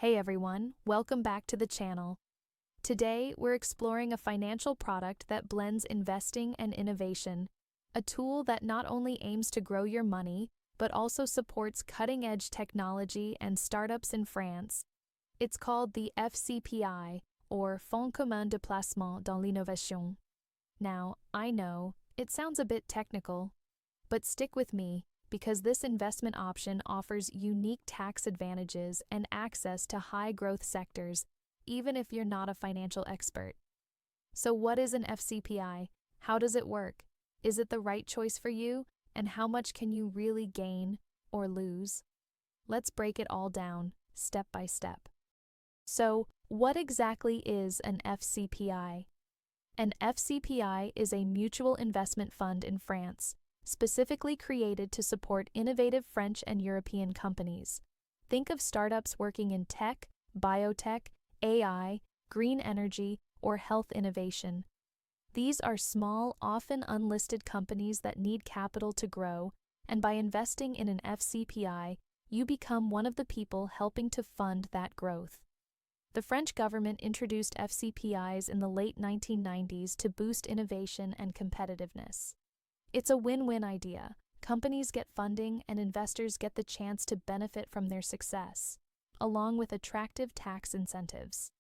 Hey everyone, welcome back to the channel. Today, we're exploring a financial product that blends investing and innovation, a tool that not only aims to grow your money, but also supports cutting-edge technology and startups in France. It's called the FCPI, or Fonds Commun de Placement dans l'Innovation. Now, I know, it sounds a bit technical, but stick with me, because this investment option offers unique tax advantages and access to high-growth sectors, even if you're not a financial expert. So what is an FCPI? How does it work? Is it the right choice for you? And how much can you really gain or lose? Let's break it all down, step by step. So, what exactly is an FCPI? An FCPI is a mutual investment fund in France, specifically created to support innovative French and European companies. Think of startups working in tech, biotech, AI, green energy, or health innovation. These are small, often unlisted companies that need capital to grow, and by investing in an FCPI, you become one of the people helping to fund that growth. The French government introduced FCPIs in the late 1990s to boost innovation and competitiveness. It's a win-win idea. Companies get funding and investors get the chance to benefit from their success, along with attractive tax incentives.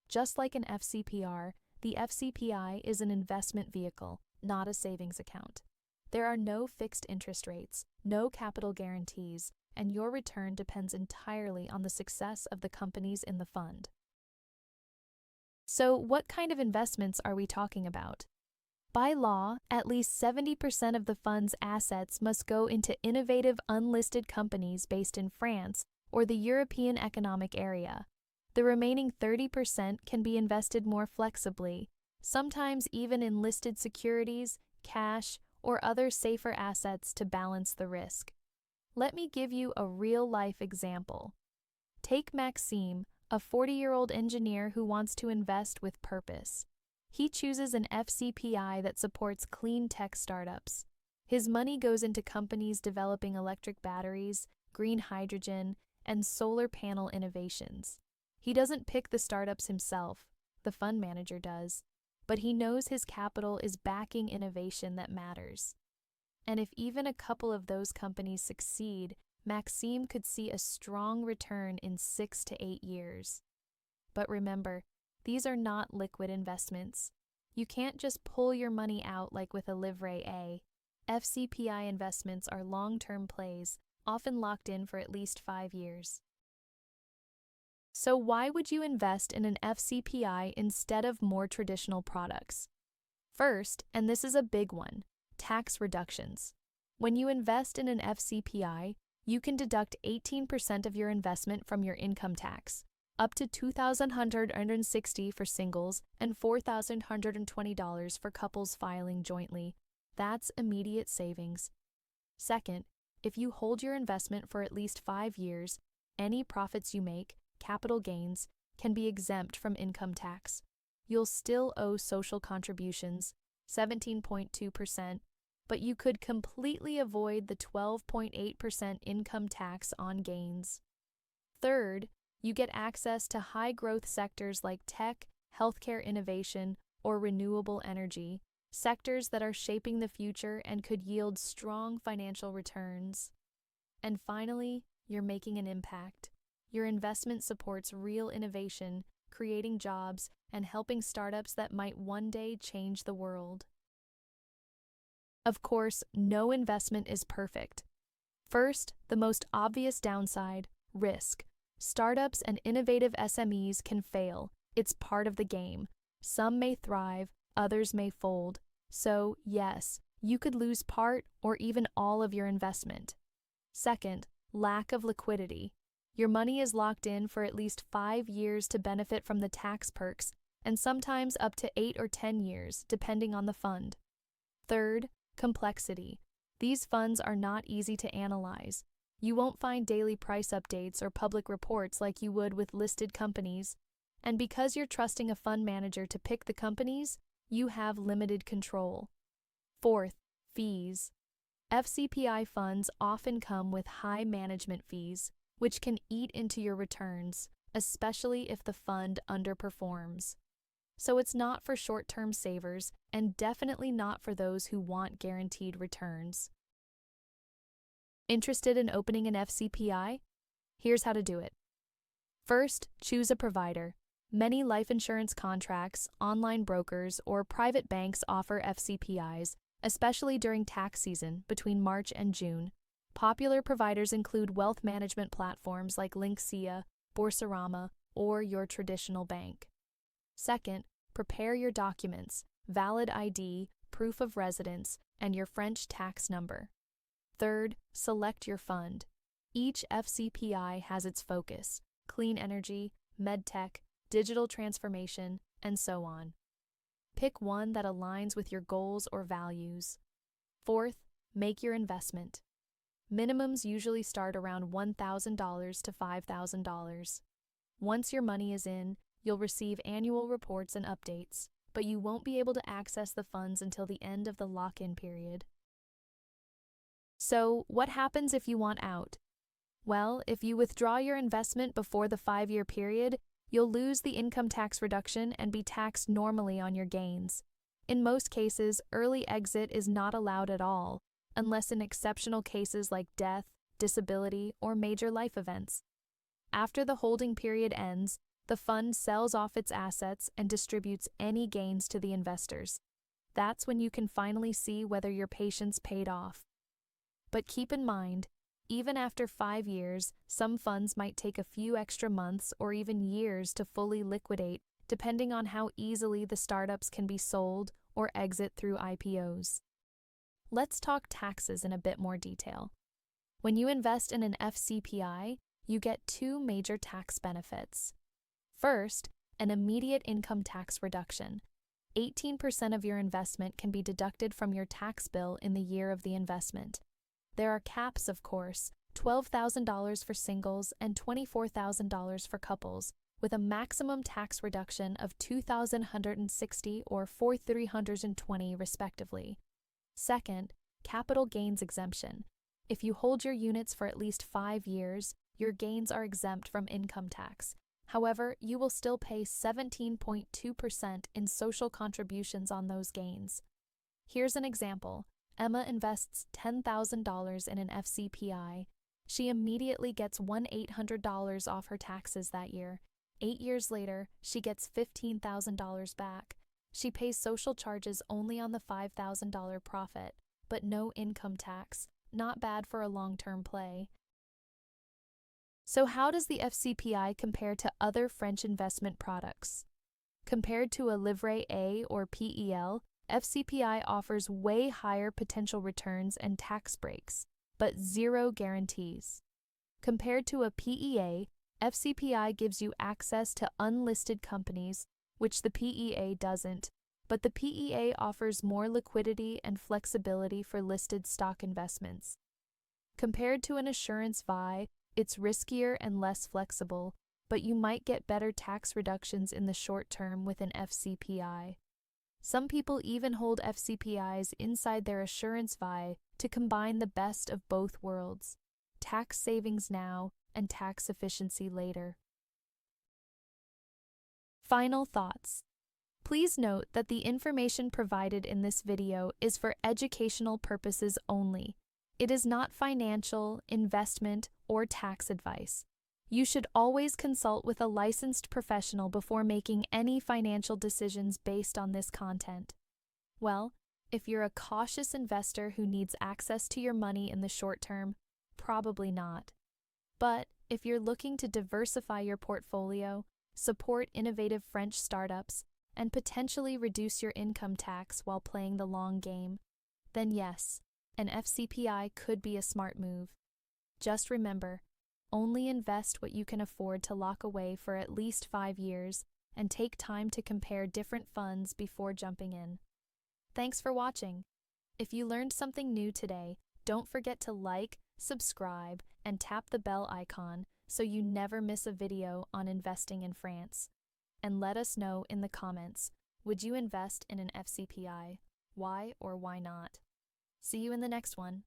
Just like an FCPR, the FCPI is an investment vehicle, not a savings account. There are no fixed interest rates, no capital guarantees, and your return depends entirely on the success of the companies in the fund. So, what kind of investments are we talking about? By law, at least 70% of the fund's assets must go into innovative unlisted companies based in France or the European Economic Area. The remaining 30% can be invested more flexibly, sometimes even in listed securities, cash, or other safer assets to balance the risk. Let me give you a real-life example. Take Maxime, a 40-year-old engineer who wants to invest with purpose. He chooses an FCPI that supports clean tech startups. His money goes into companies developing electric batteries, green hydrogen, and solar panel innovations. He doesn't pick the startups himself, the fund manager does, but he knows his capital is backing innovation that matters. And if even a couple of those companies succeed, Maxime could see a strong return in 6 to 8 years. But remember, these are not liquid investments. You can't just pull your money out like with a Livret A. FCPI investments are long-term plays, often locked in for at least 5 years. So why would you invest in an FCPI instead of more traditional products? First, and this is a big one, tax reductions. When you invest in an FCPI, you can deduct 18% of your investment from your income tax, up to $2,160 for singles and $4,120 for couples filing jointly. That's immediate savings. Second, if you hold your investment for at least 5 years, any profits you make, capital gains, can be exempt from income tax. You'll still owe social contributions, 17.2%, but you could completely avoid the 12.8% income tax on gains. Third, you get access to high-growth sectors like tech, healthcare innovation, or renewable energy, sectors that are shaping the future and could yield strong financial returns. And finally, you're making an impact. Your investment supports real innovation, creating jobs, and helping startups that might one day change the world. Of course, no investment is perfect. First, the most obvious downside, risk. Startups and innovative SMEs can fail. It's part of the game. Some may thrive, others may fold. So, yes, you could lose part or even all of your investment. Second, lack of liquidity. Your money is locked in for at least 5 years to benefit from the tax perks, and sometimes up to 8 or 10 years, depending on the fund. Third, complexity. These funds are not easy to analyze. You won't find daily price updates or public reports like you would with listed companies. And because you're trusting a fund manager to pick the companies, you have limited control. Fourth, fees. FCPI funds often come with high management fees, which can eat into your returns. especially if the fund underperforms. So it's not for short-term savers and definitely not for those who want guaranteed returns. Interested in opening an FCPI? Here's how to do it. First, choose a provider. Many life insurance contracts, online brokers, or private banks offer FCPIs, especially during tax season between March and June. Popular providers include wealth management platforms like Linksea, Boursorama, or your traditional bank. Second, prepare your documents, valid ID, proof of residence, and your French tax number. Third, select your fund. Each FCPI has its focus: clean energy, medtech, digital transformation, and so on. Pick one that aligns with your goals or values. Fourth, make your investment. Minimums usually start around $1,000 to $5,000. Once your money is in, you'll receive annual reports and updates, but you won't be able to access the funds until the end of the lock-in period. So, what happens if you want out? Well, if you withdraw your investment before the 5-year period, you'll lose the income tax reduction and be taxed normally on your gains. In most cases, early exit is not allowed at all, unless in exceptional cases like death, disability, or major life events. After the holding period ends, the fund sells off its assets and distributes any gains to the investors. That's when you can finally see whether your patience paid off. But keep in mind, even after 5 years, some funds might take a few extra months or even years to fully liquidate, depending on how easily the startups can be sold or exit through IPOs. Let's talk taxes in a bit more detail. When you invest in an FCPI, you get 2 major tax benefits. First, an immediate income tax reduction. 18% of your investment can be deducted from your tax bill in the year of the investment. There are caps, of course, $12,000 for singles and $24,000 for couples, with a maximum tax reduction of $2,160 or $4,320 respectively. Second, capital gains exemption. If you hold your units for at least 5 years, your gains are exempt from income tax. However, you will still pay 17.2% in social contributions on those gains. Here's an example. Emma invests $10,000 in an FCPI. She immediately gets $1,800 off her taxes that year. 8 years later, she gets $15,000 back. She pays social charges only on the $5,000 profit, but no income tax. Not bad for a long-term play. So how does the FCPI compare to other French investment products? Compared to a Livret A or PEL, FCPI offers way higher potential returns and tax breaks, but zero guarantees. Compared to a PEA, FCPI gives you access to unlisted companies, which the PEA doesn't, but the PEA offers more liquidity and flexibility for listed stock investments. Compared to an assurance VI, it's riskier and less flexible, but you might get better tax reductions in the short term with an FCPI. Some people even hold FCPIs inside their assurance VI to combine the best of both worlds: tax savings now and tax efficiency later. Final thoughts. Please note that the information provided in this video is for educational purposes only. It is not financial, investment, or tax advice. You should always consult with a licensed professional before making any financial decisions based on this content. Well, if you're a cautious investor who needs access to your money in the short term, probably not. But if you're looking to diversify your portfolio, support innovative French startups, and potentially reduce your income tax while playing the long game, then yes, an FCPI could be a smart move. Just remember, only invest what you can afford to lock away for at least 5 years and take time to compare different funds before jumping in. Thanks for watching. If you learned something new today, don't forget to like, subscribe, and tap the bell icon so you never miss a video on investing in France. And let us know in the comments, would you invest in an FCPI? Why or why not? See you in the next one.